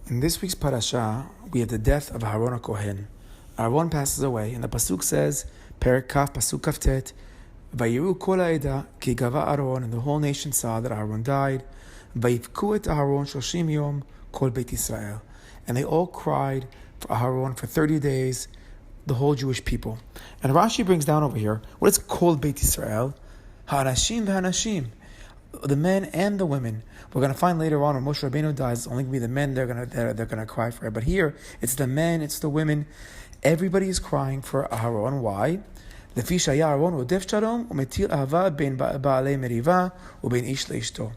In this week's parasha, we have the death of Aharon Kohen. Aharon passes away, and the pasuk says, Perek Kaf, pasuk Kaftet, Vayiru kol ha'eda ki gava Aharon, and the whole nation saw that Aharon died. Vayivku et Aharon 30 yom kol Beit Israel, and they all cried for Aharon for 30 days, the whole Jewish people. And Rashi brings down over here, what is called Beit Israel? Ha'anashim v'hanashim, the men and the women. We're going to find later on when Moshe Rabbeinu dies, it's only going to be the men they're going to cry for it. But here, it's the men, it's the women. Everybody is crying for Aharon. Why? Lefi shaya Aharon rodef shalom umetir ahava ben ba'alei meriva uben ish leishto.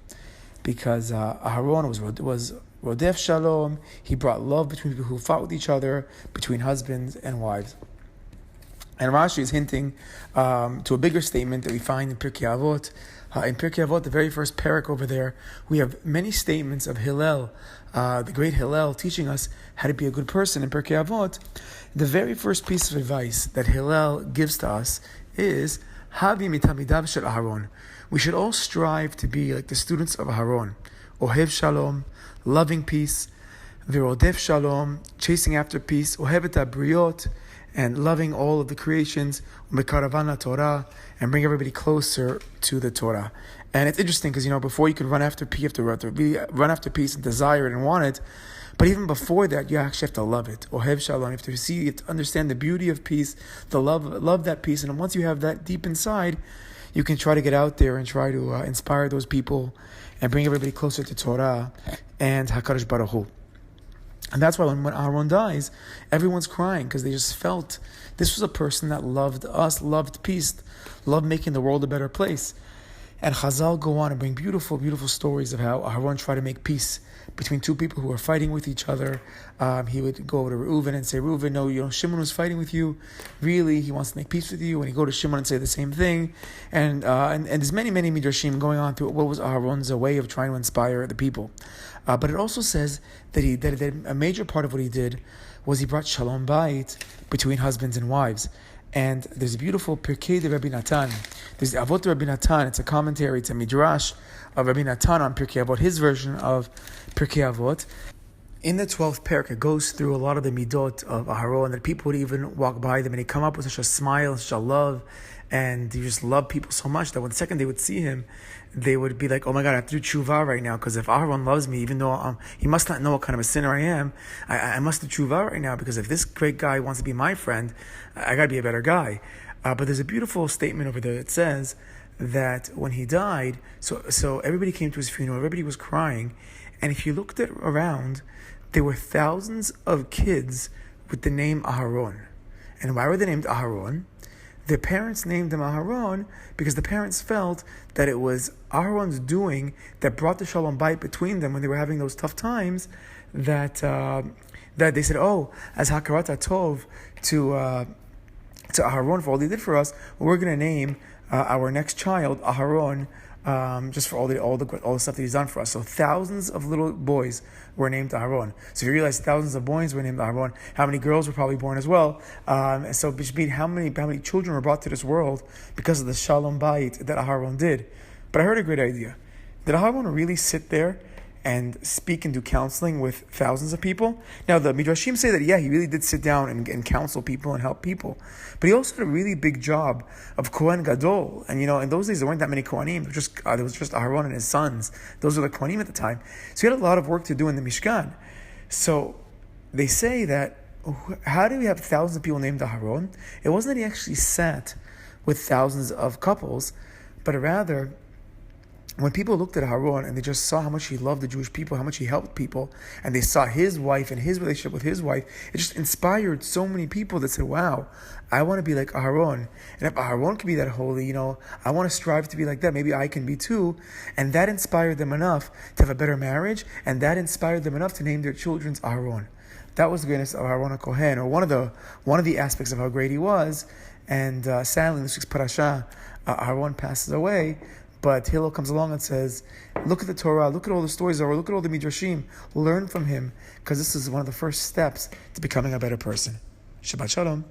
Because Aharon was rodef shalom. He brought love between people who fought with each other, between husbands and wives. And Rashi is hinting to a bigger statement that we find in Pirkei Avot. In Pirkei Avot, the very first parak over there, we have many statements of Hillel, the great Hillel, teaching us how to be a good person. In Pirkei Avot, the very first piece of advice that Hillel gives to us is Havi mitamidav shel Aharon. We should all strive to be like the students of Aharon. Ohev shalom, loving peace. Virodef shalom, chasing after peace. Ohevet habriot, and loving all of the creations, umekaravana Torah, and bring everybody closer to the Torah. And it's interesting because, before you can run after peace, you have to really run after peace and desire it and want it. But even before that, you actually have to love it. Ohev shalom, you have to understand the beauty of peace, the love that peace. And once you have that deep inside, you can try to get out there and try to inspire those people and bring everybody closer to Torah and HaKadosh Baruch Hu. And that's why when Aharon dies, everyone's crying because they just felt this was a person that loved us, loved peace, loved making the world a better place. And Chazal go on and bring beautiful, beautiful stories of how Aharon tried to make peace between two people who were fighting with each other. He would go over to Reuven and say, Reuven, no, Shimon was fighting with you. Really, he wants to make peace with you. And he'd go to Shimon and say the same thing. And there's many, many midrashim going on through what was Aharon's way of trying to inspire the people. But it also says that a major part of what he did was he brought shalom bayit between husbands and wives. And there's a beautiful Pirkei de Rabbi Natan. There's the Avot de Rabbi Natan. It's a commentary, it's a midrash of Rabbi Natan on Pirkei Avot, his version of Pirkei Avot. In the 12th parak, it goes through a lot of the midot of Aharon, that people would even walk by them and he'd come up with such a smile, such a love, and he just loved people so much that when the second they would see him, they would be like, oh my God, I have to do tshuva right now, because if Aharon loves me, even though he must not know what kind of a sinner I am, I must do tshuva right now, because if this great guy wants to be my friend, I got to be a better guy. But there's a beautiful statement over there that says that when he died, so everybody came to his funeral, everybody was crying, and if you looked around, there were thousands of kids with the name Aharon. And why were they named Aharon? Their parents named them Aharon because the parents felt that it was Aharon's doing that brought the shalom bayit between them when they were having those tough times, that they said, oh, as hakarat tov to Aharon for all he did for us, we're going to name our next child Aharon, just for all the stuff that he's done for us. So thousands of little boys were named Aharon. So if you realize thousands of boys were named Aharon, how many girls were probably born as well? So it should be how many children were brought to this world because of the shalom bayit that Aharon did. But I heard a great idea. Did Aharon really sit there and speak and do counseling with thousands of people? Now, the midrashim say that, he really did sit down and counsel people and help people. But he also did a really big job of Kohen Gadol. And, in those days, there weren't that many Kohanim. There was just Aharon and his sons. Those were the Kohanim at the time. So he had a lot of work to do in the Mishkan. So they say that, how do we have thousands of people named Aharon? It wasn't that he actually sat with thousands of couples, but rather, when people looked at Aharon and they just saw how much he loved the Jewish people, how much he helped people, and they saw his wife and his relationship with his wife, it just inspired so many people that said, wow, I want to be like Aharon. And if Aharon can be that holy, I want to strive to be like that. Maybe I can be too. And that inspired them enough to have a better marriage, and that inspired them enough to name their children's Aharon. That was the greatness of Aharon Kohen, or one of the aspects of how great he was. And sadly, in this week's parasha, Aharon passes away. But Hillel comes along and says, look at the Torah, look at all the stories, or look at all the midrashim, learn from him, because this is one of the first steps to becoming a better person. Shabbat Shalom.